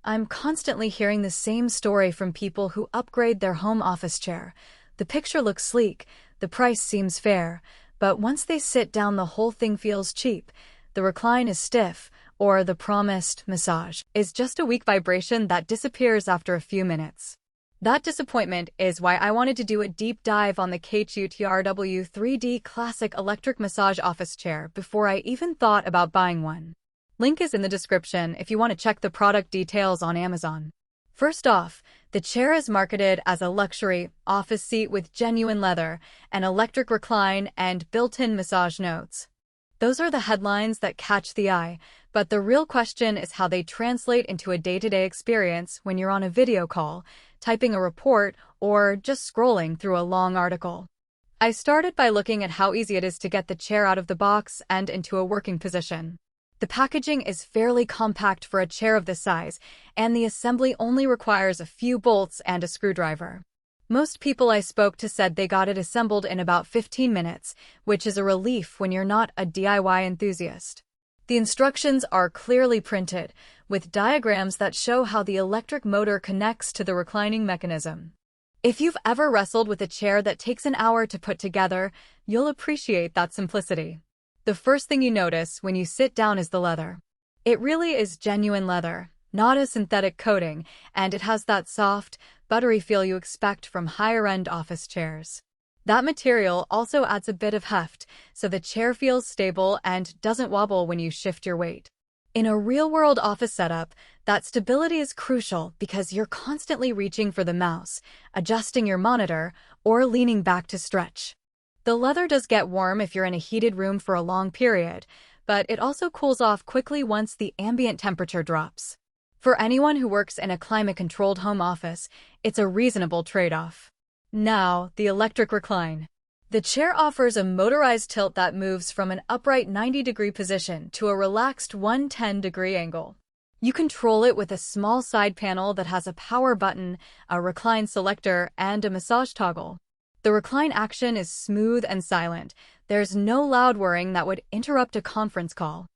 I'm constantly hearing the same story from people who upgrade their home office chair. The picture looks sleek, the price seems fair, but once they sit down the whole thing feels cheap. The recline is stiff, or the promised massage is just a weak vibration that disappears after a few minutes. That disappointment is why I wanted to do a deep dive on the KHUTRW3D Classic Electric Massage Office Chair before I even thought about buying one. Link is in the description if you want to check the product details on Amazon. First off, the chair is marketed as a luxury office seat with genuine leather, an electric recline, and built-in massage notes. Those are the headlines that catch the eye, but the real question is how they translate into a day-to-day experience when you're on a video call, typing a report, or just scrolling through a long article. I started by looking at how easy it is to get the chair out of the box and into a working position. The packaging is fairly compact for a chair of this size, and the assembly only requires a few bolts and a screwdriver. Most people I spoke to said they got it assembled in about 15 minutes, which is a relief when you're not a DIY enthusiast. The instructions are clearly printed, with diagrams that show how the electric motor connects to the reclining mechanism. If you've ever wrestled with a chair that takes an hour to put together, you'll appreciate that simplicity. The first thing you notice when you sit down is the leather. It really is genuine leather, not a synthetic coating, and it has that soft, buttery feel you expect from higher-end office chairs. That material also adds a bit of heft, so the chair feels stable and doesn't wobble when you shift your weight. In a real-world office setup, that stability is crucial because you're constantly reaching for the mouse, adjusting your monitor, or leaning back to stretch. The leather does get warm if you're in a heated room for a long period, but it also cools off quickly once the ambient temperature drops. For anyone who works in a climate-controlled home office, it's a reasonable trade-off. Now, the electric recline. The chair offers a motorized tilt that moves from an upright 90-degree position to a relaxed 110-degree angle. You control it with a small side panel that has a power button, a recline selector, and a massage toggle. The recline action is smooth and silent. There's no loud whirring that would interrupt a conference call.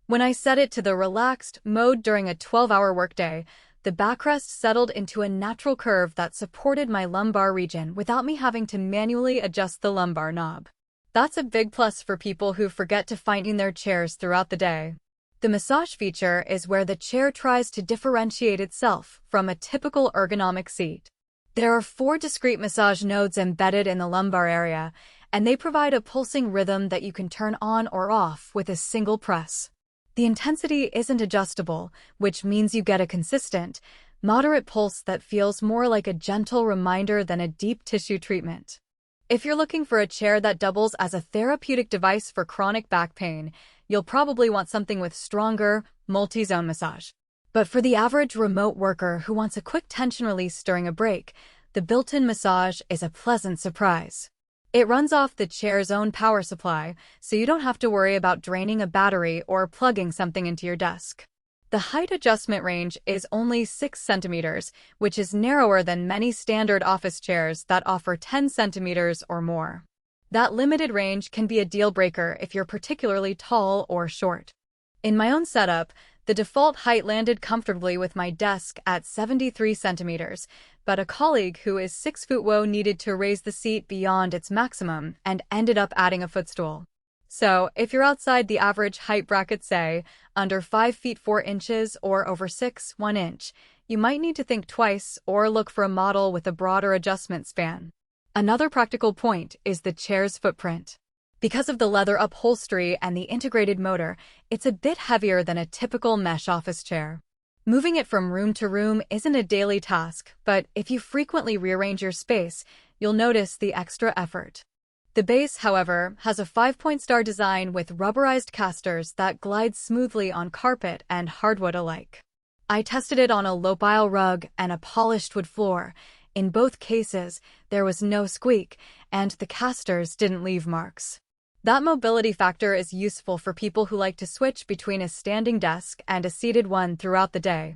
When I set it to the relaxed mode during a 12-hour workday, the backrest settled into a natural curve that supported my lumbar region without me having to manually adjust the lumbar knob. That's a big plus for people who forget to fine-tune their chairs throughout the day. The massage feature is where the chair tries to differentiate itself from a typical ergonomic seat. There are 4 discrete massage nodes embedded in the lumbar area, and they provide a pulsing rhythm that you can turn on or off with a single press. The intensity isn't adjustable, which means you get a consistent, moderate pulse that feels more like a gentle reminder than a deep tissue treatment. If you're looking for a chair that doubles as a therapeutic device for chronic back pain, you'll probably want something with stronger, multi-zone massage. But for the average remote worker who wants a quick tension release during a break, the built-in massage is a pleasant surprise. It runs off the chair's own power supply, so you don't have to worry about draining a battery or plugging something into your desk. The height adjustment range is only 6 centimeters, which is narrower than many standard office chairs that offer 10 centimeters or more. That limited range can be a deal breaker if you're particularly tall or short. In my own setup, the default height landed comfortably with my desk at 73 centimeters, but a colleague who is 6 foot low needed to raise the seat beyond its maximum and ended up adding a footstool. So, if you're outside the average height bracket, say, under 5 feet 4 inches or over 1 inch, you might need to think twice or look for a model with a broader adjustment span. Another practical point is the chair's footprint. Because of the leather upholstery and the integrated motor, it's a bit heavier than a typical mesh office chair. Moving it from room to room isn't a daily task, but if you frequently rearrange your space, you'll notice the extra effort. The base, however, has a 5-point star design with rubberized casters that glide smoothly on carpet and hardwood alike. I tested it on a low-pile rug and a polished wood floor. In both cases, there was no squeak, and the casters didn't leave marks. That mobility factor is useful for people who like to switch between a standing desk and a seated one throughout the day.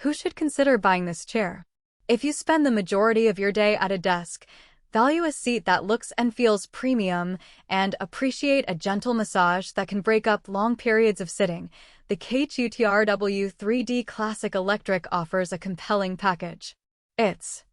Who should consider buying this chair? If you spend the majority of your day at a desk, value a seat that looks and feels premium, and appreciate a gentle massage that can break up long periods of sitting, the KHUTRW3D Classic Electric offers a compelling package. It's